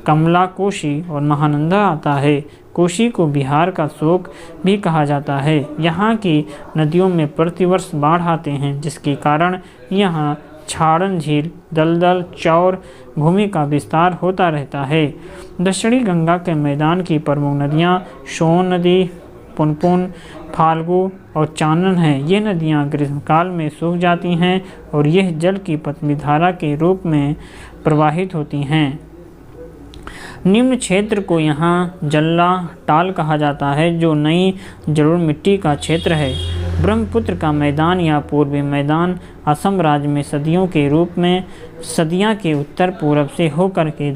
कमला, कोशी और महानंदा आता है। कोशी को बिहार का शोक भी कहा जाता है। यहाँ की नदियों में प्रतिवर्ष बाढ़ आते हैं, जिसके कारण यहाँ छाड़न झील, दलदल, चौर भूमि का विस्तार होता रहता है। दक्षिणी गंगा के मैदान की प्रमुख नदियाँ सोन नदी, पुनपुन, फाल्गु और चानन हैं। ये नदियाँ ग्रीष्मकाल में सूख जाती हैं और यह जल की पतली धारा के रूप में प्रवाहित होती हैं। निम्न क्षेत्र को यहाँ जल्ला टाल कहा जाता है, जो नई जलोढ़ मिट्टी का क्षेत्र है। ब्रह्मपुत्र का मैदान या पूर्वी मैदान असम राज्य में सदियों के रूप में सदिया के उत्तर पूर्व से होकर के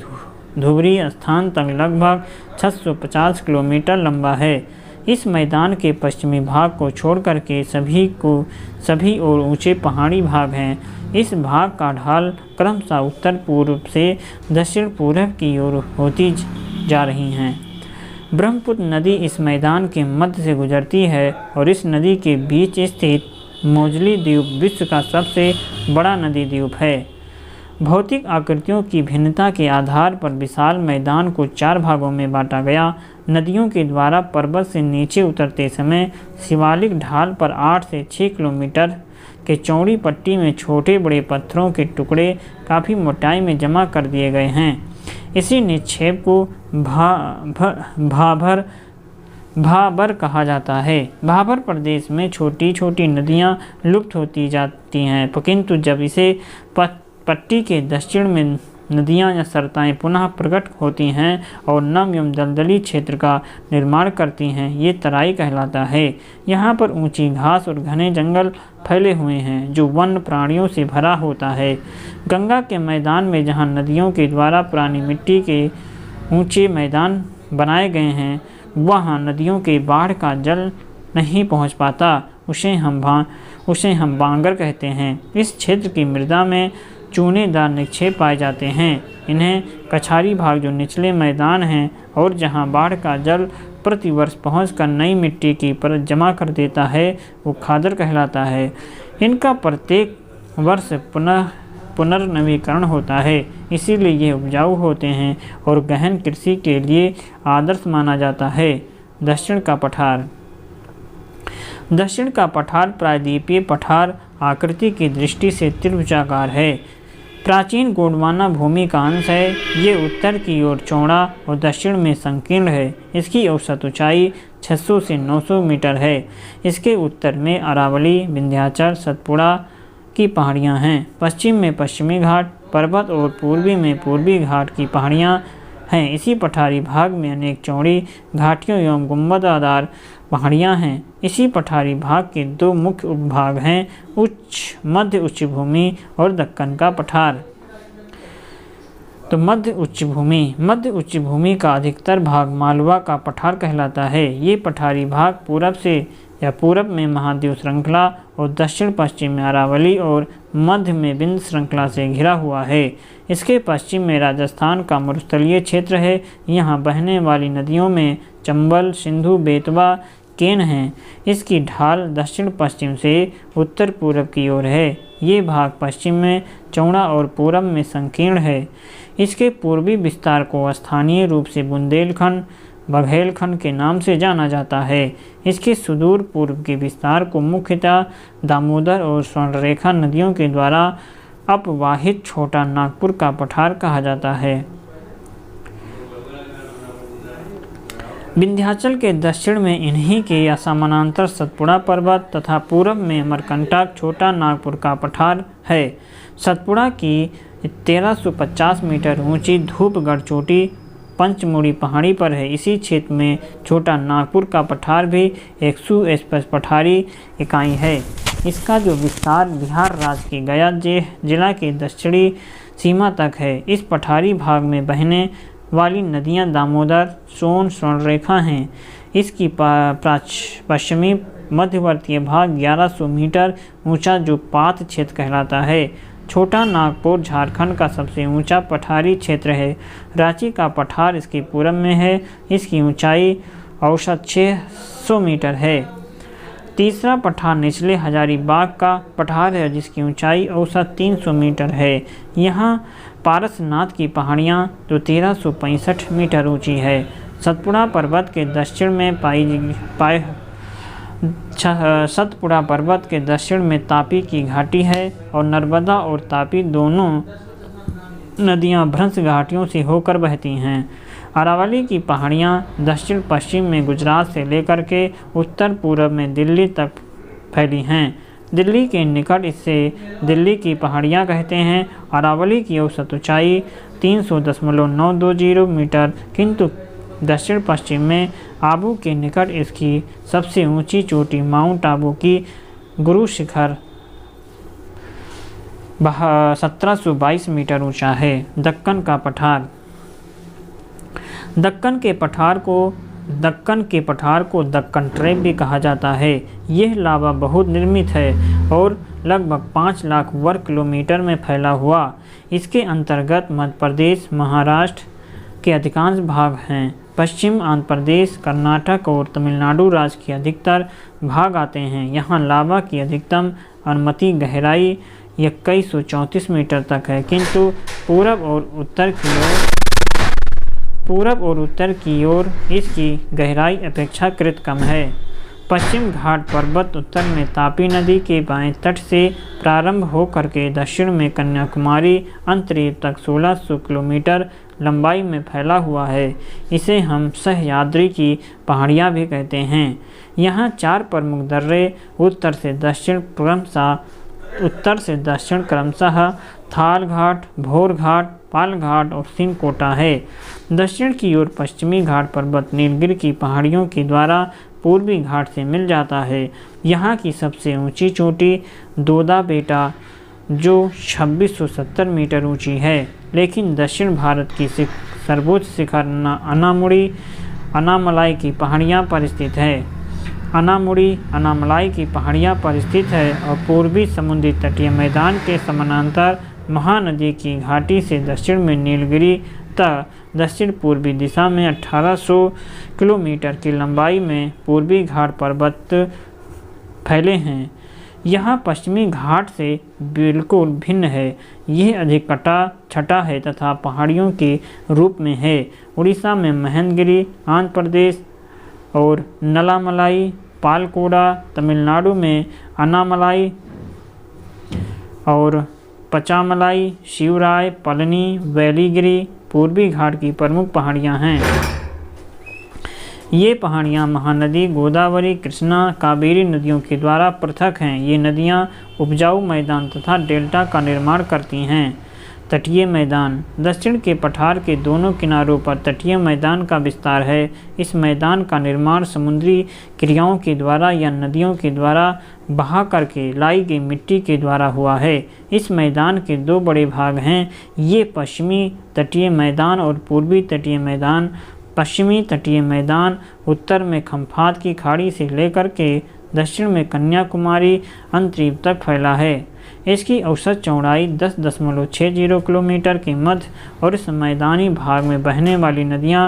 धुबरी स्थान तक लगभग 650 किलोमीटर लंबा है। इस मैदान के पश्चिमी भाग को छोड़कर के सभी और ऊंचे पहाड़ी भाग हैं। इस भाग का ढाल क्रमशः उत्तर पूर्व से दक्षिण पूर्व की ओर होती जा रही हैं। ब्रह्मपुत्र नदी इस मैदान के मध्य से गुजरती है और इस नदी के बीच स्थित मोजली द्वीप विश्व का सबसे बड़ा नदी द्वीप है। भौतिक आकृतियों की भिन्नता के आधार पर विशाल मैदान को 4 भागों में बांटा गया। नदियों के द्वारा पर्वत से नीचे उतरते समय शिवालिक ढाल पर 8 से 6 किलोमीटर के चौड़ी पट्टी में छोटे बड़े पत्थरों के टुकड़े काफ़ी मोटाई में जमा कर दिए गए हैं। इसी निक्षेप को भाबर कहा जाता है। भाबर प्रदेश में छोटी छोटी नदियाँ लुप्त होती जाती हैं, किंतु जब इसे पट्टी के दक्षिण में नदियाँ या सरताएँ पुनः प्रकट होती हैं और नम एवं दलदली क्षेत्र का निर्माण करती हैं, ये तराई कहलाता है। यहाँ पर ऊंची घास और घने जंगल फैले हुए हैं जो वन्य प्राणियों से भरा होता है। गंगा के मैदान में जहाँ नदियों के द्वारा पुरानी मिट्टी के ऊंचे मैदान बनाए गए हैं, वहाँ नदियों के बाढ़ का जल नहीं पहुँच पाता। उसे हम बांगर कहते हैं। इस क्षेत्र की मृदा में चूनेदार निक्षेप पाए जाते हैं। इन्हें कछारी भाग जो निचले मैदान हैं और जहां बाढ़ का जल प्रतिवर्ष पहुंचकर नई मिट्टी की परत जमा कर देता है, वो खादर कहलाता है। इनका प्रत्येक वर्ष पुनर्नवीकरण होता है, इसीलिए ये उपजाऊ होते हैं और गहन कृषि के लिए आदर्श माना जाता है। दक्षिण का पठार प्रायद्वीपीय पठार आकृति की दृष्टि से त्रिभुजाकार है। प्राचीन गोंडवाना भूमि का अंश है। ये उत्तर की ओर चौड़ा और दक्षिण में संकीर्ण है। इसकी औसत ऊंचाई 600 से 900 मीटर है। इसके उत्तर में अरावली, विंध्याचल, सतपुड़ा की पहाड़ियाँ हैं। पश्चिम में पश्चिमी घाट पर्वत और पूर्वी में पूर्वी घाट की पहाड़ियाँ हैं। इसी पठारी भाग में अनेक चौड़ी घाटियों एवं गुंबदादार पहाड़ियाँ हैं। इसी पठारी भाग के 2 मुख्य उपभाग हैं, मध्य उच्च भूमि और दक्कन का पठार। तो मध्य उच्च भूमि का अधिकतर भाग मालवा का पठार कहलाता है। ये पठारी भाग पूरब में महाद्वीप श्रृंखला और दक्षिण पश्चिम में अरावली और मध्य में विंध्य श्रृंखला से घिरा हुआ है। इसके पश्चिम में राजस्थान का मरुस्थलीय क्षेत्र है। यहाँ बहने वाली नदियों में चंबल, सिंधु, बेतवा, केन हैं। इसकी ढाल दक्षिण पश्चिम से उत्तर पूर्व की ओर है। ये भाग पश्चिम में चौड़ा और पूरब में संकीर्ण है। इसके पूर्वी विस्तार को स्थानीय रूप से बुंदेलखंड, बघेलखंड के नाम से जाना जाता है। इसके सुदूर पूर्व के विस्तार को मुख्यतः दामोदर और स्वर्णरेखा नदियों के द्वारा अपवाहित छोटा नागपुर का पठार कहा जाता है। विंध्याचल के दक्षिण में इन्हीं के समानांतर सतपुड़ा पर्वत तथा पूरब में अमरकंटक छोटा नागपुर का पठार है। सतपुड़ा की 1350 मीटर ऊंची धूपगढ़ चोटी पंचमुड़ी पहाड़ी पर है। इसी क्षेत्र में छोटा नागपुर का पठार भी एक सुस्पष्ट पठारी इकाई है। इसका जो विस्तार बिहार राज्य के गया जिला के दक्षिणी सीमा तक है। इस पठारी भाग में बहने वाली नदियां दामोदर, सोन, स्वर्णरेखा हैं। इसकी पश्चिमी मध्यवर्तीय भाग 1100 मीटर ऊंचा जो पात क्षेत्र कहलाता है। छोटा नागपुर झारखंड का सबसे ऊंचा पठारी क्षेत्र है। रांची का पठार इसके पूरब में है। इसकी ऊंचाई औसत 600 मीटर है। तीसरा पठार निचले हजारीबाग का पठार है जिसकी ऊंचाई औसत 300 मीटर है। यहाँ पारसनाथ की पहाड़ियाँ जो 1365 मीटर ऊंची है। सतपुड़ा पर्वत के दक्षिण में सतपुड़ा पर्वत के दक्षिण में तापी की घाटी है और नर्मदा और तापी दोनों नदियां भ्रंश घाटियों से होकर बहती हैं। अरावली की पहाड़ियां दक्षिण पश्चिम में गुजरात से लेकर के उत्तर पूर्व में दिल्ली तक फैली हैं। दिल्ली के निकट इससे दिल्ली की पहाड़ियां कहते हैं। अरावली की औसत ऊंचाई 300.920 मीटर, किंतु दक्षिण पश्चिम में आबू के निकट इसकी सबसे ऊंची चोटी माउंट आबू की गुरु शिखर 1722 मीटर ऊंचा है। दक्कन का पठार। दक्कन के पठार को दक्कन ट्रैप भी कहा जाता है। यह लावा बहुत निर्मित है और लगभग 5 लाख वर्ग किलोमीटर में फैला हुआ। इसके अंतर्गत मध्य प्रदेश, महाराष्ट्र के अधिकांश भाग हैं। पश्चिम आंध्र प्रदेश, कर्नाटक और तमिलनाडु राज्य के अधिकतर भाग आते हैं। यहाँ लावा की अधिकतम अनुमति गहराई 2134 मीटर तक है, किंतु पूरब और उत्तर की ओर इसकी गहराई अपेक्षाकृत कम है। पश्चिम घाट पर्वत उत्तर में तापी नदी के बाएं तट से प्रारंभ होकर के दक्षिण में कन्याकुमारी अंतरीप तक 1600 किलोमीटर लंबाई में फैला हुआ है। इसे हम सह्याद्री की पहाड़ियाँ भी कहते हैं। यहाँ 4 प्रमुख दर्रे उत्तर से दक्षिण क्रमशः थाल घाट, भोर घाट, पाल घाट और सिंहकोटा है। दक्षिण की ओर पश्चिमी घाट पर्वत नीलगिरी की पहाड़ियों के द्वारा पूर्वी घाट से मिल जाता है। यहाँ की सबसे ऊंची चोटी दोदा बेटा जो 2670 मीटर ऊंची है, लेकिन दक्षिण भारत की सर्वोच्च शिखर अनामलाई की पहाड़ियाँ पर स्थित है। अनामलाई की पहाड़ियाँ पर स्थित है और पूर्वी समुद्री तटीय मैदान के समानांतर महानदी की घाटी से दक्षिण में नीलगिरी तक दक्षिण पूर्वी दिशा में 1800 किलोमीटर की लंबाई में पूर्वी घाट पर्वत फैले हैं। यह पश्चिमी घाट से बिल्कुल भिन्न है। यह अधिक छटा है तथा पहाड़ियों के रूप में है। उड़ीसा में महेंद्रगिरी, आंध्र प्रदेश और नलामलाई, पालकोड़ा, तमिलनाडु में अनामलाई और पचामलाई, शिवराय, पलनी, वेलीगिरी पूर्वी घाट की प्रमुख पहाड़ियाँ हैं। ये पहाड़ियाँ महानदी गोदावरी, कृष्णा, कावेरी नदियों के द्वारा पृथक हैं। ये नदियाँ उपजाऊ मैदान तथा डेल्टा का निर्माण करती हैं। तटीय मैदान। दक्षिण के पठार के दोनों किनारों पर तटीय मैदान का विस्तार है। इस मैदान का निर्माण समुद्री क्रियाओं के द्वारा या नदियों के द्वारा बहा करके लाई गई मिट्टी के द्वारा हुआ है। इस मैदान के 2 बड़े भाग हैं। ये पश्चिमी तटीय मैदान और पूर्वी तटीय मैदान। पश्चिमी तटीय मैदान उत्तर में खम्फात की खाड़ी से लेकर के दक्षिण में कन्याकुमारी अंतरीप तक फैला है। इसकी औसत चौड़ाई 10.60 किलोमीटर के मध्य और इस मैदानी भाग में बहने वाली नदियाँ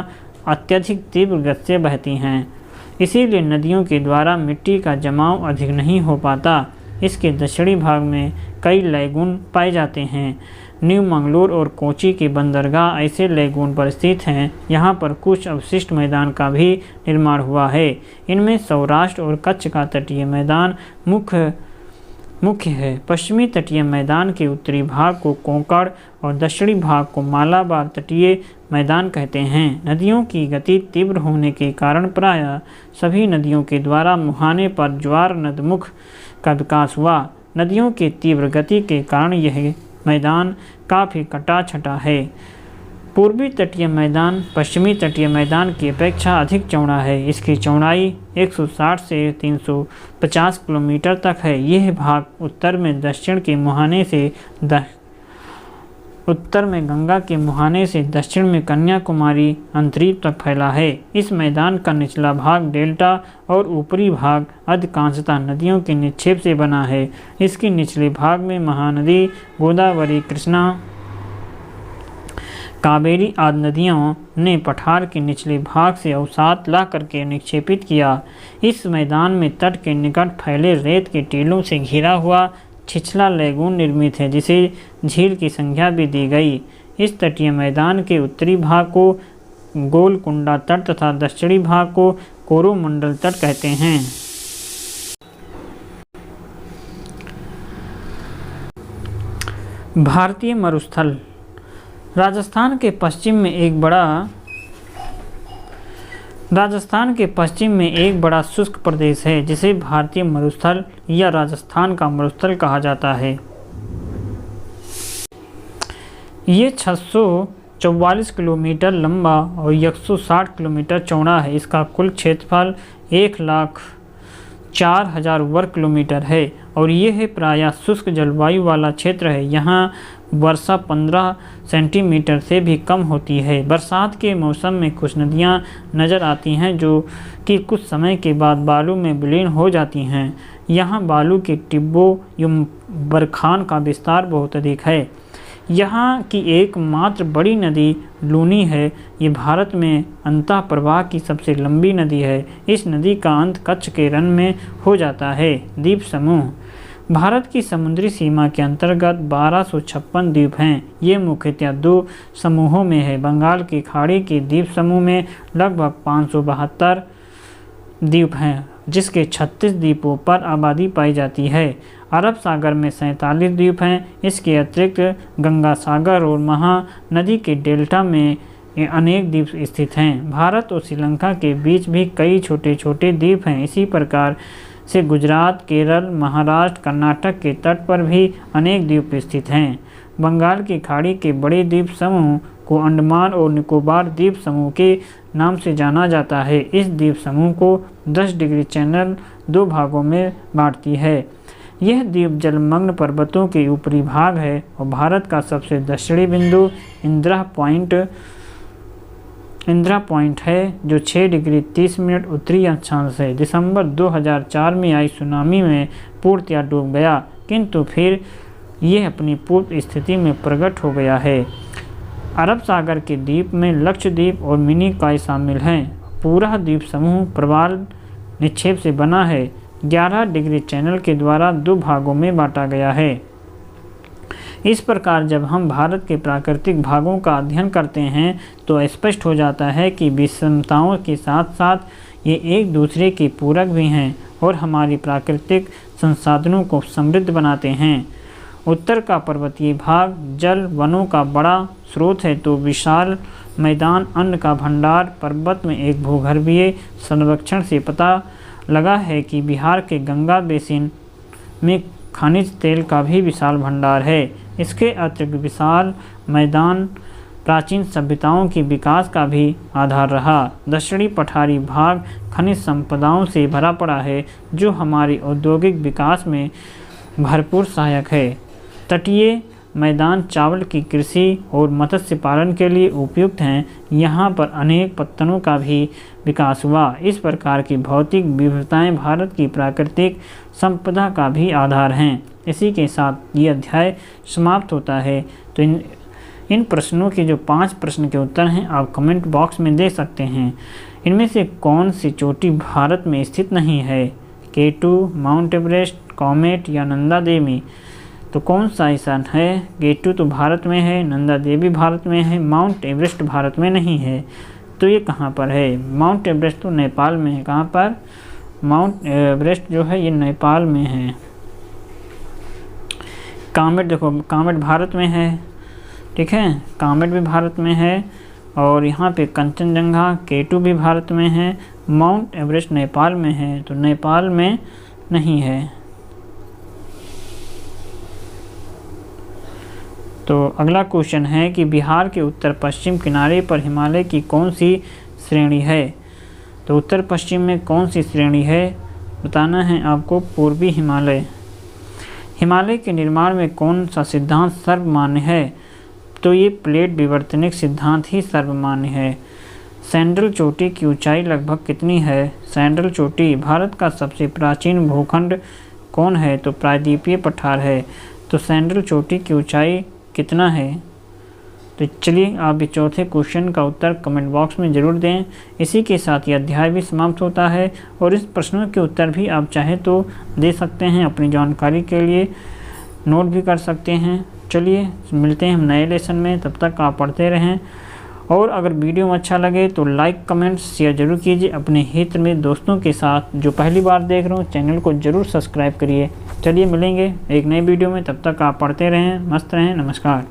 अत्यधिक तीव्र गति से बहती हैं। इसीलिए नदियों के द्वारा मिट्टी का जमाव अधिक नहीं हो पाता। इसके दक्षिणी भाग में कई लैगून पाए जाते हैं। न्यू मंगलोर और कोची के बंदरगाह ऐसे लैगून पर स्थित हैं। यहाँ पर कुछ अवशिष्ट मैदान का भी निर्माण हुआ है। इनमें सौराष्ट्र और कच्छ का तटीय मैदान मुख्य है। पश्चिमी तटीय मैदान के उत्तरी भाग को कोंकण और दक्षिणी भाग को मालाबार तटीय मैदान कहते हैं। नदियों की गति तीव्र होने के कारण प्रायः सभी नदियों के द्वारा मुहाने पर ज्वार नदमुख का विकास हुआ। नदियों के तीव्र गति के कारण यह मैदान काफ़ी कटा छटा है। पूर्वी तटीय मैदान पश्चिमी तटीय मैदान की अपेक्षा अधिक चौड़ा है। इसकी चौड़ाई 160 से 350 किलोमीटर तक है। यह भाग उत्तर में गंगा के मुहाने से दक्षिण में कन्याकुमारी अंतरीप तक फैला है। इस मैदान का निचला भाग डेल्टा और ऊपरी भाग अधिकांशतः नदियों के निक्षेप से बना है। इसके निचले भाग में महानदी गोदावरी, कृष्णा, कावेरी आदि नदियों ने पठार के निचले भाग से अवसाद ला करके निक्षेपित किया। इस मैदान में तट के निकट फैले रेत के टीलों से घिरा हुआ छिछला लैगून निर्मित है, जिसे झील की संज्ञा भी दी गई। इस तटीय मैदान के उत्तरी भाग को गोलकुंडा तट तथा दक्षिणी भाग को कोरोमंडल तट कहते हैं। भारतीय मरुस्थल राजस्थान के पश्चिम में एक बड़ा शुष्क प्रदेश है, जिसे भारतीय मरुस्थल या राजस्थान का मरुस्थल कहा जाता है। ये 644 किलोमीटर लंबा और 160 किलोमीटर चौड़ा है। इसका कुल क्षेत्रफल 1,04,000 वर्ग किलोमीटर है और यह प्रायः शुष्क जलवायु वाला क्षेत्र है। यहाँ वर्षा 15 सेंटीमीटर से भी कम होती है। बरसात के मौसम में कुछ नदियाँ नज़र आती हैं जो कि कुछ समय के बाद बालू में विलीन हो जाती हैं। यहाँ बालू के टिब्बों एवं बरखान का विस्तार बहुत अधिक है। यहाँ की एकमात्र बड़ी नदी लूनी है। ये भारत में अंतः प्रवाह की सबसे लंबी नदी है। इस नदी का अंत कच्छ के रण में हो जाता है। द्वीप समूह भारत की समुद्री सीमा के अंतर्गत 1256 द्वीप हैं। ये मुख्यतः 2 समूहों में है। बंगाल की खाड़ी के द्वीप समूह में लगभग 572 द्वीप हैं, जिसके 36 द्वीपों पर आबादी पाई जाती है। अरब सागर में 47 द्वीप हैं। इसके अतिरिक्त गंगा सागर और महानदी के डेल्टा में अनेक द्वीप स्थित हैं। भारत और श्रीलंका के बीच भी कई छोटे छोटे द्वीप हैं। इसी प्रकार से गुजरात, केरल, महाराष्ट्र, कर्नाटक के तट पर भी अनेक द्वीप स्थित हैं। बंगाल की खाड़ी के बड़े द्वीप समूह को अंडमान और निकोबार द्वीप समूह के नाम से जाना जाता है। इस द्वीप समूह को 10 डिग्री चैनल 2 भागों में बांटती है। यह द्वीप जलमग्न पर्वतों के ऊपरी भाग है और भारत का सबसे दक्षिणी बिंदु इंदिरा पॉइंट है, जो 6 डिग्री 30 मिनट उत्तरी अक्षांश है। दिसंबर 2004 में आई सुनामी में पूर्णतया डूब गया, किंतु फिर यह अपनी पूर्व स्थिति में प्रकट हो गया है। अरब सागर के द्वीप में लक्षद्वीप और मिनीकॉय शामिल हैं। पूरा द्वीप समूह प्रवाल निक्षेप से बना है। 11 डिग्री चैनल के द्वारा 2 भागों में बांटा गया है। इस प्रकार जब हम भारत के प्राकृतिक भागों का अध्ययन करते हैं तो स्पष्ट हो जाता है कि विषमताओं के साथ साथ ये एक दूसरे के पूरक भी हैं और हमारी प्राकृतिक संसाधनों को समृद्ध बनाते हैं। उत्तर का पर्वतीय भाग जल वनों का बड़ा स्रोत है, तो विशाल मैदान अन्न का भंडार। पर्वत में एक भूगर्भीय सर्वेक्षण से पता लगा है कि बिहार के गंगा बेसिन में खनिज तेल का भी विशाल भंडार है। इसके अतिरिक्त विशाल मैदान प्राचीन सभ्यताओं के विकास का भी आधार रहा। दक्षिणी पठारी भाग खनिज संपदाओं से भरा पड़ा है, जो हमारी औद्योगिक विकास में भरपूर सहायक है। तटीय मैदान चावल की कृषि और मत्स्य पालन के लिए उपयुक्त हैं। यहाँ पर अनेक पत्तनों का भी विकास हुआ। इस प्रकार की भौतिक विविधताएं भारत की प्राकृतिक संपदा का भी आधार हैं। इसी के साथ ये अध्याय समाप्त होता है। तो इन प्रश्नों के जो 5 प्रश्न के उत्तर हैं आप कमेंट बॉक्स में दे सकते हैं। इनमें से कौन सी चोटी भारत में स्थित नहीं है? K2, माउंट एवरेस्ट, कॉमेट या नंदा देवी? तो कौन सा ऐसा है? K2 तो भारत में है, नंदा देवी भारत में है, माउंट एवरेस्ट भारत में नहीं है। तो ये कहाँ पर है? माउंट एवरेस्ट तो नेपाल में है। कहाँ पर? माउंट एवरेस्ट जो है ये नेपाल में है। कामेट, देखो कामेट भारत में है, ठीक है, कामेट भी भारत में है। और यहाँ पे कंचनजंगा K2 भी भारत में है, माउंट एवरेस्ट नेपाल में है, तो नेपाल में नहीं है। तो अगला क्वेश्चन है कि बिहार के उत्तर पश्चिम किनारे पर हिमालय की कौन सी श्रेणी है? तो उत्तर पश्चिम में कौन सी श्रेणी है बताना है आपको। पूर्वी हिमालय। हिमालय के निर्माण में कौन सा सिद्धांत सर्वमान्य है? तो ये प्लेट विवर्तनिक सिद्धांत ही सर्वमान्य है। सैंडल चोटी की ऊंचाई लगभग कितनी है? सैंडल चोटी। भारत का सबसे प्राचीन भूखंड कौन है? तो प्रायद्वीपीय पठार है। तो सैंडल चोटी की ऊंचाई कितना है? तो चलिए आप भी चौथे क्वेश्चन का उत्तर कमेंट बॉक्स में ज़रूर दें। इसी के साथ ये अध्याय भी समाप्त होता है और इस प्रश्नों के उत्तर भी आप चाहे तो दे सकते हैं, अपनी जानकारी के लिए नोट भी कर सकते हैं। चलिए मिलते हैं हम नए लेसन में, तब तक आप पढ़ते रहें। और अगर वीडियो में अच्छा लगे तो लाइक कमेंट शेयर ज़रूर कीजिए अपने हित में दोस्तों के साथ। जो पहली बार देख रहे हो चैनल को ज़रूर सब्सक्राइब करिए। चलिए मिलेंगे एक नई वीडियो में, तब तक आप पढ़ते रहें, मस्त रहें। नमस्कार।